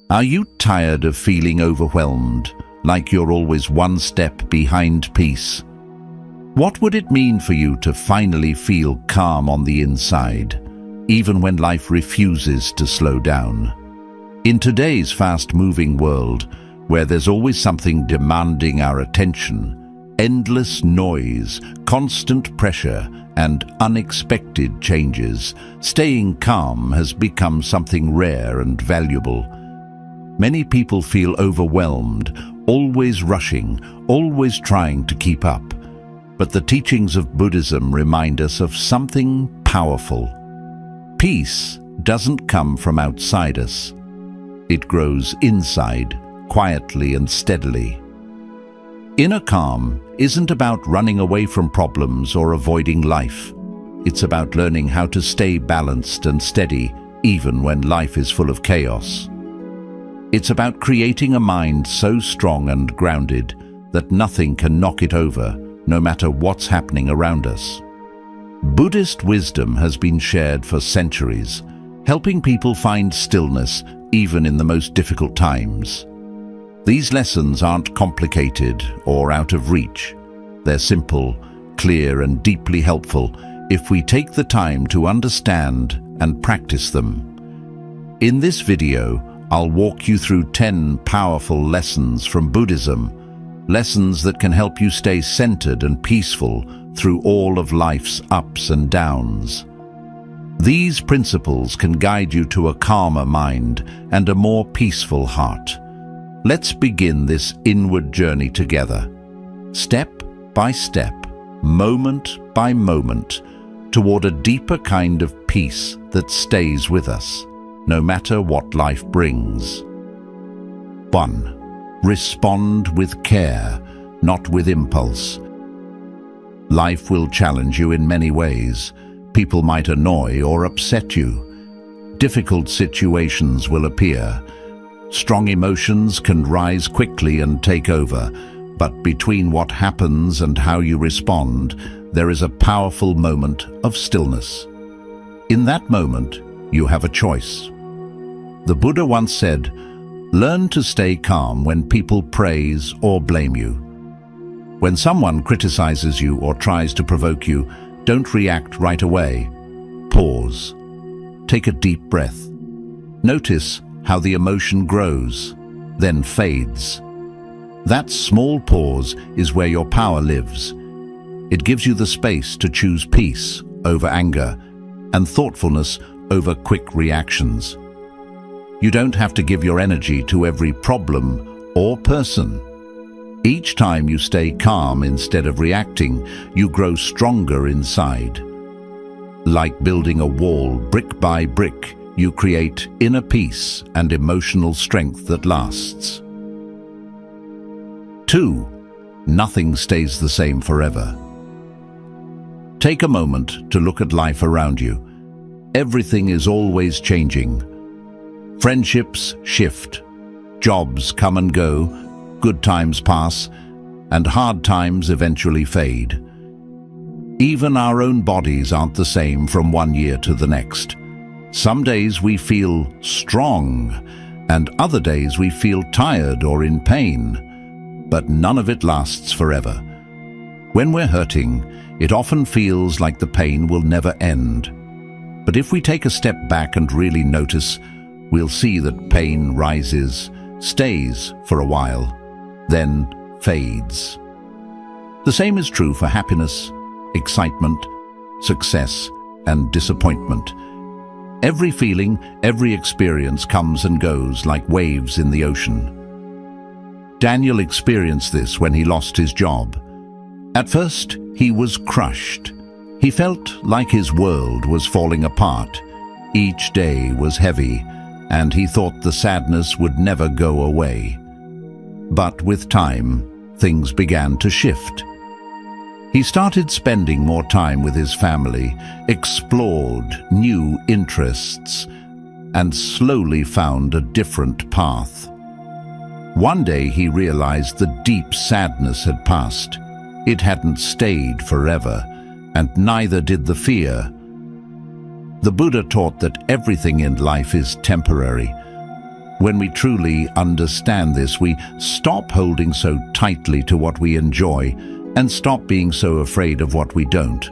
Are you tired of feeling overwhelmed, like you're always one step behind peace? What would it mean for you to finally feel calm on the inside, even when life refuses to slow down? In today's fast-moving world, where there's always something demanding our attention, endless noise, constant pressure, and unexpected changes, staying calm has become something rare and valuable. Many people feel overwhelmed, always rushing, always trying to keep up. But the teachings of Buddhism remind us of something powerful. Peace doesn't come from outside us. It grows inside, quietly and steadily. Inner calm isn't about running away from problems or avoiding life. It's about learning how to stay balanced and steady, even when life is full of chaos. It's about creating a mind so strong and grounded that nothing can knock it over, no matter what's happening around us. Buddhist wisdom has been shared for centuries, helping people find stillness even in the most difficult times. These lessons aren't complicated or out of reach. They're simple, clear, and deeply helpful if we take the time to understand and practice them. In this video, I'll walk you through 10 powerful lessons from Buddhism, lessons that can help you stay centered and peaceful through all of life's ups and downs. These principles can guide you to a calmer mind and a more peaceful heart. Let's begin this inward journey together, step by step, moment by moment, toward a deeper kind of peace that stays with us, no matter what life brings. 1. Respond with care, not with impulse. Life will challenge you in many ways. People might annoy or upset you. Difficult situations will appear. Strong emotions can rise quickly and take over, but between what happens and how you respond, there is a powerful moment of stillness. In that moment, you have a choice. The Buddha once said, "Learn to stay calm when people praise or blame you." When someone criticizes you or tries to provoke you, don't react right away. Pause. Take a deep breath. Notice how the emotion grows, then fades. That small pause is where your power lives. It gives you the space to choose peace over anger and thoughtfulness over quick reactions. You don't have to give your energy to every problem or person. Each time you stay calm instead of reacting, you grow stronger inside. Like building a wall brick by brick, you create inner peace and emotional strength that lasts. 2. Nothing stays the same forever. Take a moment to look at life around you. Everything is always changing. Friendships shift, jobs come and go, good times pass, and hard times eventually fade. Even our own bodies aren't the same from one year to the next. Some days we feel strong, and other days we feel tired or in pain, but none of it lasts forever. When we're hurting, it often feels like the pain will never end. But if we take a step back and really notice, we'll see that pain rises, stays for a while, then fades. The same is true for happiness, excitement, success, and disappointment. Every feeling, every experience comes and goes like waves in the ocean. Daniel experienced this when he lost his job. At first, he was crushed. He felt like his world was falling apart. Each day was heavy, and he thought the sadness would never go away. But with time, things began to shift. He started spending more time with his family, explored new interests, and slowly found a different path. One day he realized the deep sadness had passed. It hadn't stayed forever, and neither did the fear. The Buddha taught that everything in life is temporary. When we truly understand this, we stop holding so tightly to what we enjoy and stop being so afraid of what we don't.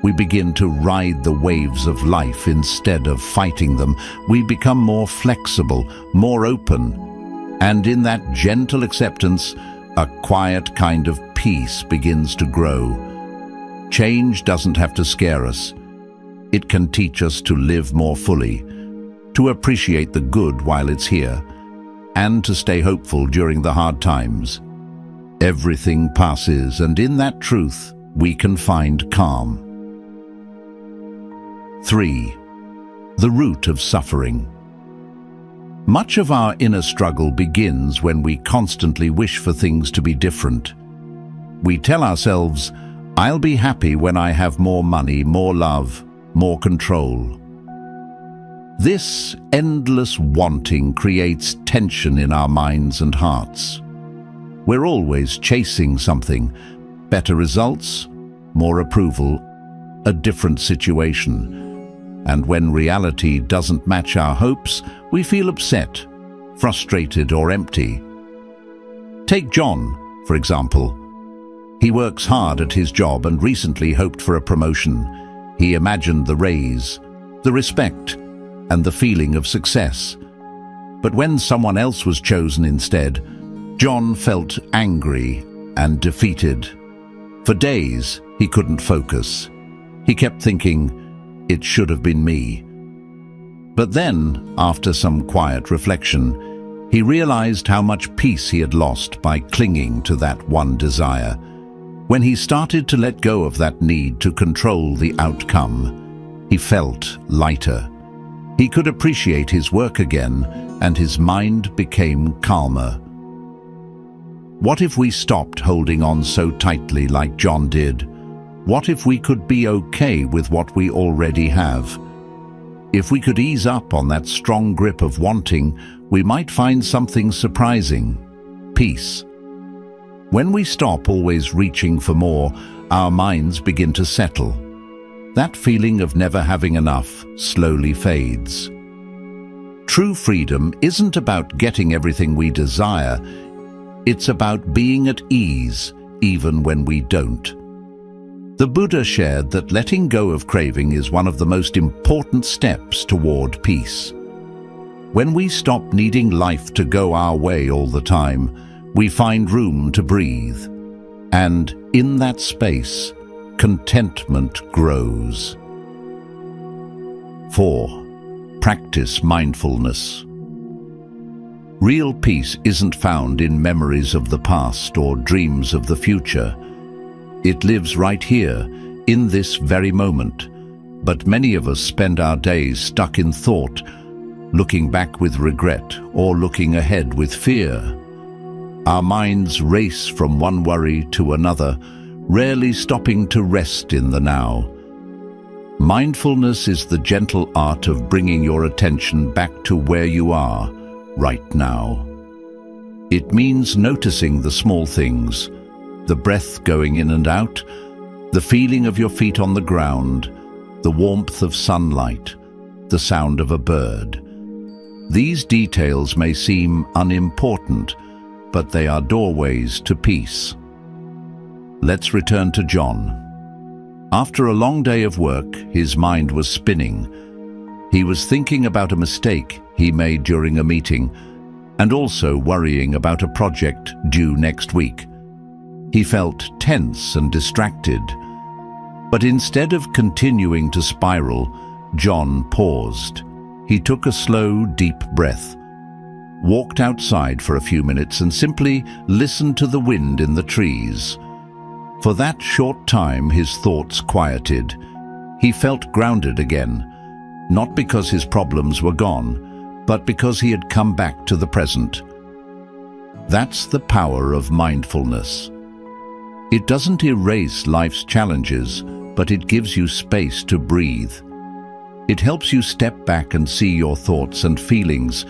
We begin to ride the waves of life instead of fighting them. We become more flexible, more open, and in that gentle acceptance, a quiet kind of peace begins to grow. Change doesn't have to scare us. It can teach us to live more fully, to appreciate the good while it's here, and to stay hopeful during the hard times. Everything passes, and in that truth, we can find calm. 3. The root of suffering. Much of our inner struggle begins when we constantly wish for things to be different. We tell ourselves, "I'll be happy when I have more money, more love, more control." This endless wanting creates tension in our minds and hearts. We're always chasing something: better results, more approval, a different situation. And when reality doesn't match our hopes, we feel upset, frustrated, or empty. Take John, for example. He works hard at his job and recently hoped for a promotion. He imagined the raise, the respect, and the feeling of success. But when someone else was chosen instead, John felt angry and defeated. For days, he couldn't focus. He kept thinking, "It should have been me." But then, after some quiet reflection, he realized how much peace he had lost by clinging to that one desire. When he started to let go of that need to control the outcome, he felt lighter. He could appreciate his work again, and his mind became calmer. What if we stopped holding on so tightly like John did? What if we could be okay with what we already have? If we could ease up on that strong grip of wanting, we might find something surprising: peace. When we stop always reaching for more, our minds begin to settle. That feeling of never having enough slowly fades. True freedom isn't about getting everything we desire. It's about being at ease, even when we don't. The Buddha shared that letting go of craving is one of the most important steps toward peace. When we stop needing life to go our way all the time, we find room to breathe. And in that space, contentment grows. 4. Practice mindfulness. Real peace isn't found in memories of the past or dreams of the future. It lives right here, in this very moment. But many of us spend our days stuck in thought, looking back with regret or looking ahead with fear. Our minds race from one worry to another, rarely stopping to rest in the now. Mindfulness is the gentle art of bringing your attention back to where you are, right now. It means noticing the small things, the breath going in and out, the feeling of your feet on the ground, the warmth of sunlight, the sound of a bird. These details may seem unimportant, but they are doorways to peace. Let's return to John. After a long day of work, his mind was spinning. He was thinking about a mistake he made during a meeting, and also worrying about a project due next week. He felt tense and distracted. But instead of continuing to spiral, John paused. He took a slow, deep breath, walked outside for a few minutes and simply listened to the wind in the trees. For that short time, his thoughts quieted. He felt grounded again, not because his problems were gone, but because he had come back to the present. That's the power of mindfulness. It doesn't erase life's challenges, but it gives you space to breathe. It helps you step back and see your thoughts and feelings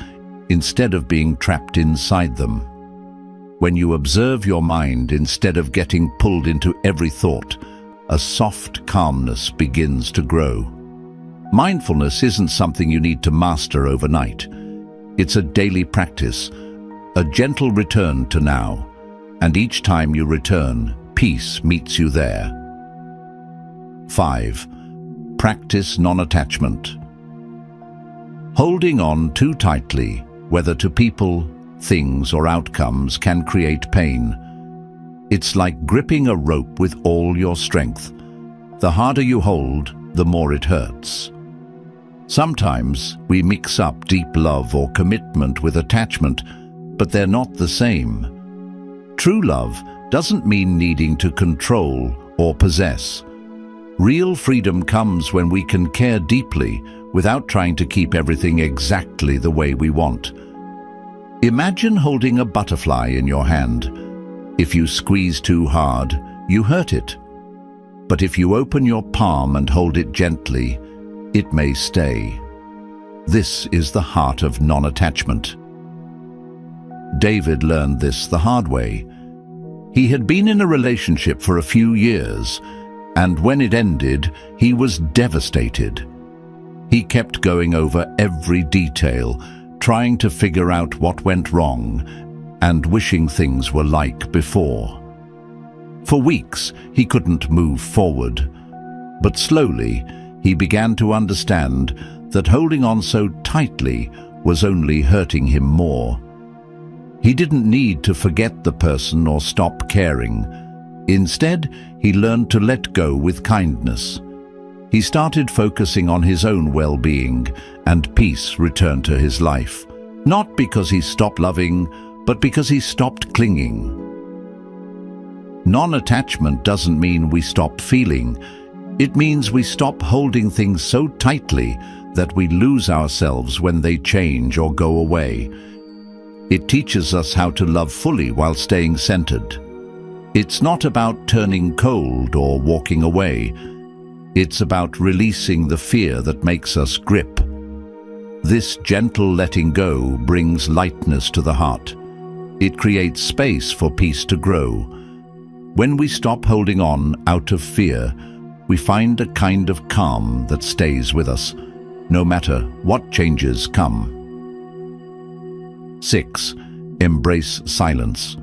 instead of being trapped inside them. When you observe your mind instead of getting pulled into every thought, a soft calmness begins to grow. Mindfulness isn't something you need to master overnight. It's a daily practice, a gentle return to now, and each time you return, peace meets you there. 5. Practice non-attachment. Holding on too tightly, whether to people, things, or outcomes, can create pain. It's like gripping a rope with all your strength. The harder you hold, the more it hurts. Sometimes we mix up deep love or commitment with attachment, but they're not the same. True love doesn't mean needing to control or possess. Real freedom comes when we can care deeply without trying to keep everything exactly the way we want. Imagine holding a butterfly in your hand. If you squeeze too hard, you hurt it. But if you open your palm and hold it gently, it may stay. This is the heart of non-attachment. David learned this the hard way. He had been in a relationship for a few years, and when it ended, he was devastated. He kept going over every detail, trying to figure out what went wrong, and wishing things were like before. For weeks, he couldn't move forward, but slowly, he began to understand that holding on so tightly was only hurting him more. He didn't need to forget the person or stop caring. Instead, he learned to let go with kindness. He started focusing on his own well-being, and peace returned to his life. Not because he stopped loving, but because he stopped clinging. Non-attachment doesn't mean we stop feeling. It means we stop holding things so tightly that we lose ourselves when they change or go away. It teaches us how to love fully while staying centered. It's not about turning cold or walking away. It's about releasing the fear that makes us grip. This gentle letting go brings lightness to the heart. It creates space for peace to grow. When we stop holding on out of fear, we find a kind of calm that stays with us, no matter what changes come. 6. Embrace silence.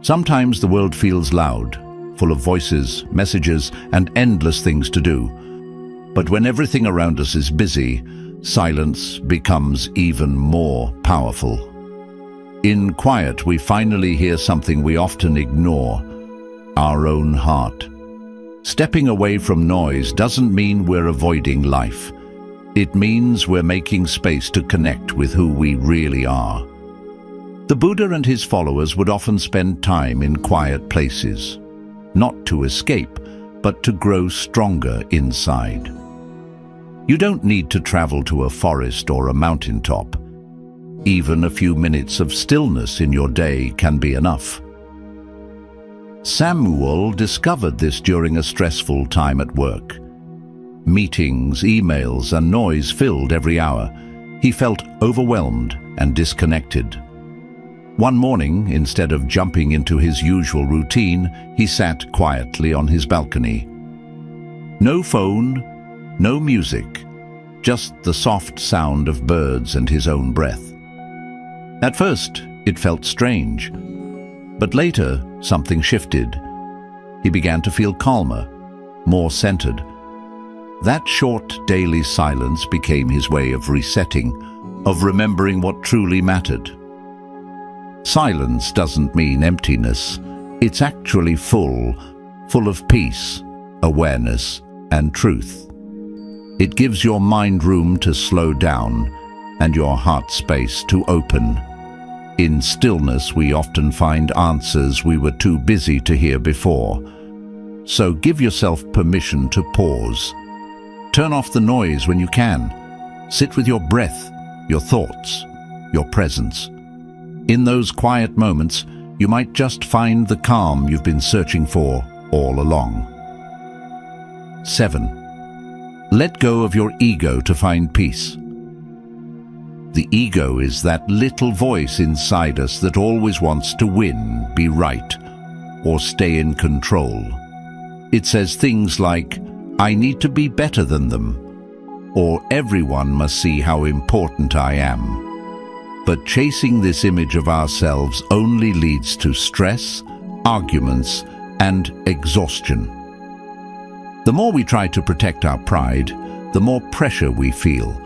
Sometimes the world feels loud, full of voices, messages, and endless things to do. But when everything around us is busy, silence becomes even more powerful. In quiet, we finally hear something we often ignore: our own heart. Stepping away from noise doesn't mean we're avoiding life. It means we're making space to connect with who we really are. The Buddha and his followers would often spend time in quiet places, not to escape, but to grow stronger inside. You don't need to travel to a forest or a mountaintop. Even a few minutes of stillness in your day can be enough. Samuel discovered this during a stressful time at work. Meetings, emails, and noise filled every hour. He felt overwhelmed and disconnected. One morning, instead of jumping into his usual routine, he sat quietly on his balcony. No phone, no music, just the soft sound of birds and his own breath. At first, it felt strange, but later something shifted. He began to feel calmer, more centered. That short daily silence became his way of resetting, of remembering what truly mattered. Silence doesn't mean emptiness. It's actually full of peace, awareness, and truth. It gives your mind room to slow down and your heart space to open. In stillness, we often find answers we were too busy to hear before. So give yourself permission to pause. Turn off the noise when you can. Sit with your breath, your thoughts, your presence. In those quiet moments, you might just find the calm you've been searching for all along. 7. Let go of your ego to find peace. The ego is that little voice inside us that always wants to win, be right, or stay in control. It says things like, "I need to be better than them," or "everyone must see how important I am." But chasing this image of ourselves only leads to stress, arguments, and exhaustion. The more we try to protect our pride, the more pressure we feel.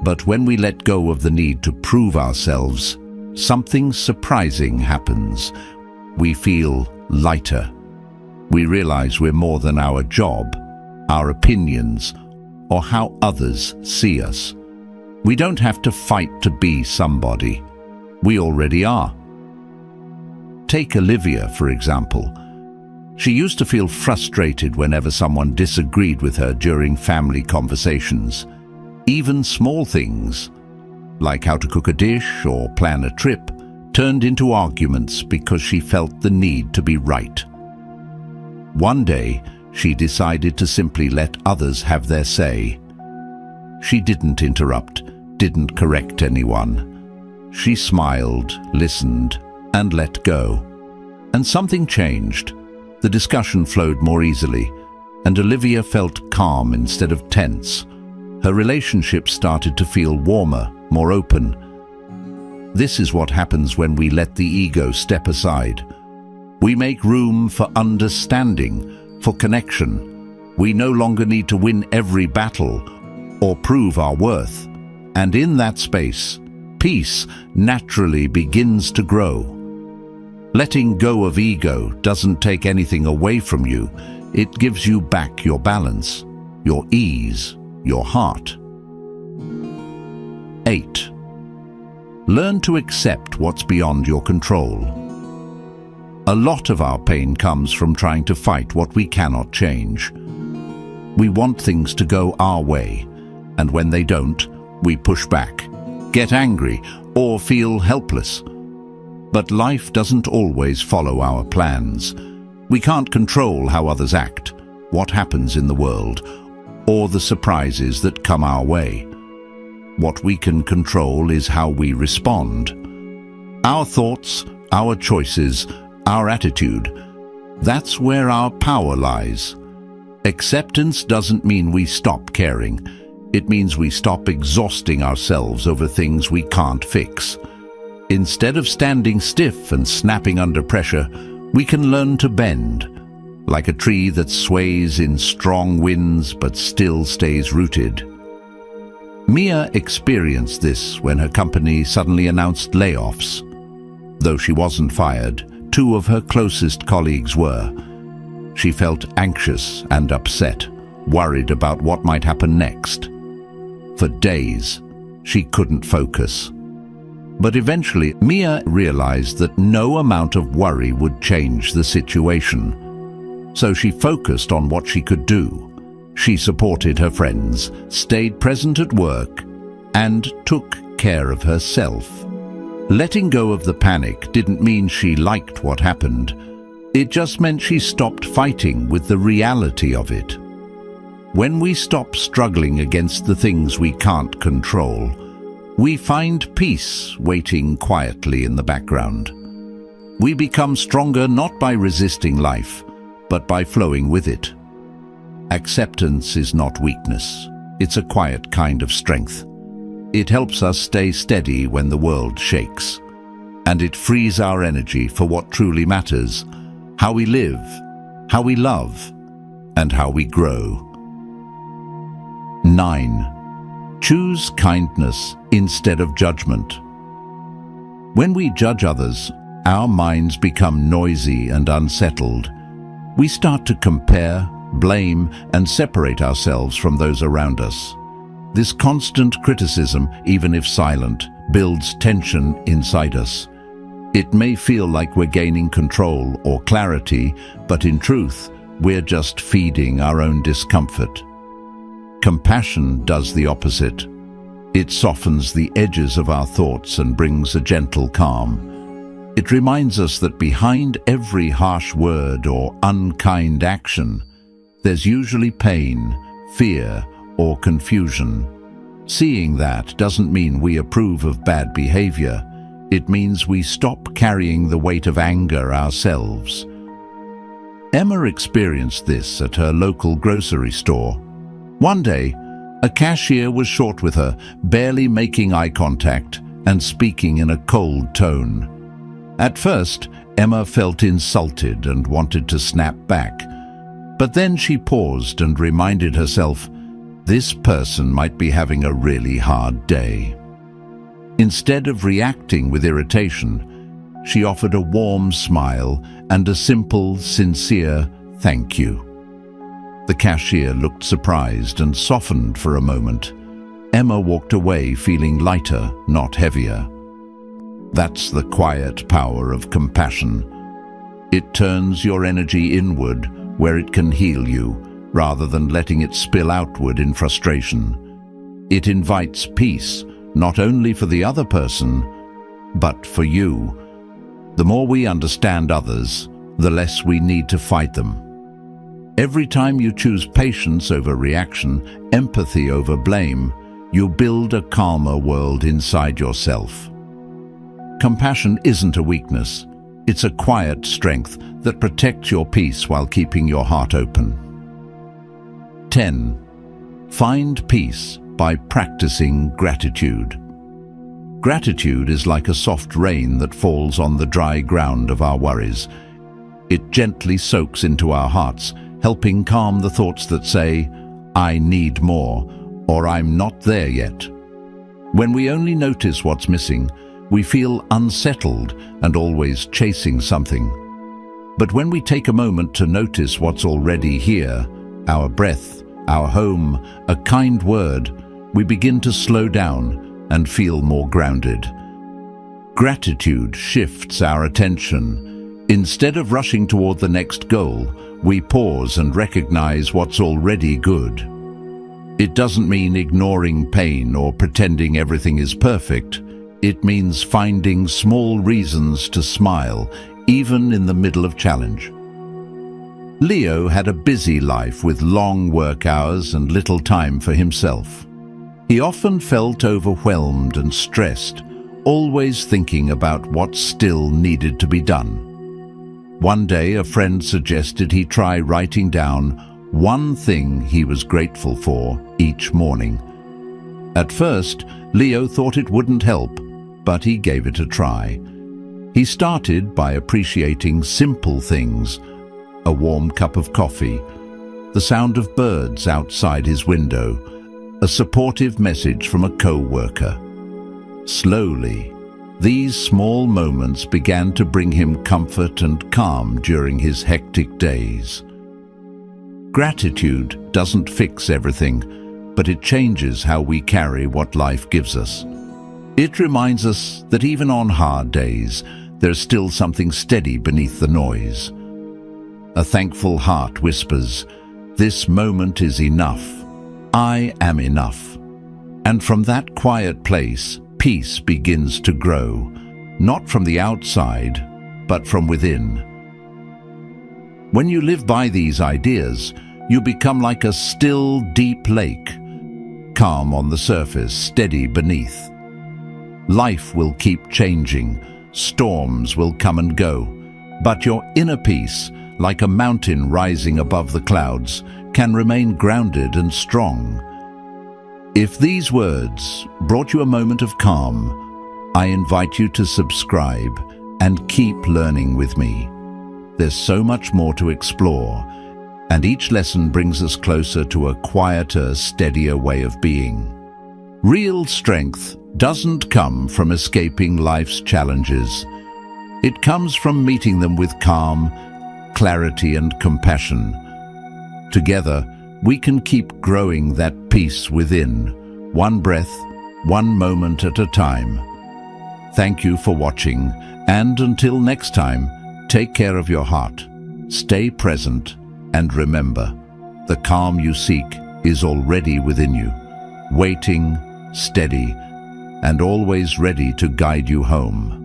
But when we let go of the need to prove ourselves, something surprising happens. We feel lighter. We realize we're more than our job, our opinions, or how others see us. We don't have to fight to be somebody. We already are. Take Olivia, for example. She used to feel frustrated whenever someone disagreed with her during family conversations. Even small things, like how to cook a dish or plan a trip, turned into arguments because she felt the need to be right. One day, she decided to simply let others have their say. She didn't interrupt, didn't correct anyone. She smiled, listened, and let go. And something changed. The discussion flowed more easily, and Olivia felt calm instead of tense. Her relationship started to feel warmer, more open. This is what happens when we let the ego step aside. We make room for understanding, for connection. We no longer need to win every battle or prove our worth. And in that space, peace naturally begins to grow. Letting go of ego doesn't take anything away from you. It gives you back your balance, your ease, your heart. 8. Learn to accept what's beyond your control. A lot of our pain comes from trying to fight what we cannot change. We want things to go our way, and when they don't, we push back, get angry, or feel helpless. But life doesn't always follow our plans. We can't control how others act, what happens in the world, or the surprises that come our way. What we can control is how we respond. Our thoughts, our choices, our attitude. That's where our power lies. Acceptance doesn't mean we stop caring. It means we stop exhausting ourselves over things we can't fix. Instead of standing stiff and snapping under pressure, we can learn to bend, like a tree that sways in strong winds but still stays rooted. Mia experienced this when her company suddenly announced layoffs. Though she wasn't fired, 2 of her closest colleagues were. She felt anxious and upset, worried about what might happen next. For days, she couldn't focus. But eventually, Mia realized that no amount of worry would change the situation. So she focused on what she could do. She supported her friends, stayed present at work, and took care of herself. Letting go of the panic didn't mean she liked what happened. It just meant she stopped fighting with the reality of it. When we stop struggling against the things we can't control, we find peace waiting quietly in the background. We become stronger not by resisting life, but by flowing with it. Acceptance is not weakness. It's a quiet kind of strength. It helps us stay steady when the world shakes. And it frees our energy for what truly matters: how we live, how we love, and how we grow. 9. Choose kindness instead of judgment. When we judge others, our minds become noisy and unsettled. We start to compare, blame, and separate ourselves from those around us. This constant criticism, even if silent, builds tension inside us. It may feel like we're gaining control or clarity, but in truth, we're just feeding our own discomfort. Compassion does the opposite. It softens the edges of our thoughts and brings a gentle calm. It reminds us that behind every harsh word or unkind action, there's usually pain, fear, or confusion. Seeing that doesn't mean we approve of bad behavior. It means we stop carrying the weight of anger ourselves. Emma experienced this at her local grocery store. One day, a cashier was short with her, barely making eye contact, and speaking in a cold tone. At first, Emma felt insulted and wanted to snap back. But then she paused and reminded herself, this person might be having a really hard day. Instead of reacting with irritation, she offered a warm smile and a simple, sincere thank you. The cashier looked surprised and softened for a moment. Emma walked away feeling lighter, not heavier. That's the quiet power of compassion. It turns your energy inward where it can heal you, rather than letting it spill outward in frustration. It invites peace, not only for the other person, but for you. The more we understand others, the less we need to fight them. Every time you choose patience over reaction, empathy over blame, you build a calmer world inside yourself. Compassion isn't a weakness. It's a quiet strength that protects your peace while keeping your heart open. 10. Find peace by practicing gratitude. Gratitude is like a soft rain that falls on the dry ground of our worries. It gently soaks into our hearts, helping calm the thoughts that say, I need more, or I'm not there yet. When we only notice what's missing, we feel unsettled and always chasing something. But when we take a moment to notice what's already here, our breath, our home, a kind word, we begin to slow down and feel more grounded. Gratitude shifts our attention. Instead of rushing toward the next goal, we pause and recognize what's already good. It doesn't mean ignoring pain or pretending everything is perfect. It means finding small reasons to smile, even in the middle of challenge. Leo had a busy life with long work hours and little time for himself. He often felt overwhelmed and stressed, always thinking about what still needed to be done. One day, a friend suggested he try writing down one thing he was grateful for each morning. At first, Leo thought it wouldn't help, but he gave it a try. He started by appreciating simple things: a warm cup of coffee, the sound of birds outside his window, a supportive message from a co-worker. Slowly, these small moments began to bring him comfort and calm during his hectic days. Gratitude doesn't fix everything, but it changes how we carry what life gives us. It reminds us that even on hard days, there's still something steady beneath the noise. A thankful heart whispers, "This moment is enough. I am enough." And from that quiet place, peace begins to grow, not from the outside, but from within. When you live by these ideas, you become like a still, deep lake, calm on the surface, steady beneath. Life will keep changing, storms will come and go, but your inner peace, like a mountain rising above the clouds, can remain grounded and strong. If these words brought you a moment of calm, I invite you to subscribe and keep learning with me. There's so much more to explore, and each lesson brings us closer to a quieter, steadier way of being. Real strength doesn't come from escaping life's challenges. It comes from meeting them with calm, clarity, and compassion. Together, we can keep growing that peace within, one breath, one moment at a time. Thank you for watching, and until next time, take care of your heart, stay present, and remember, the calm you seek is already within you, waiting, steady, and always ready to guide you home.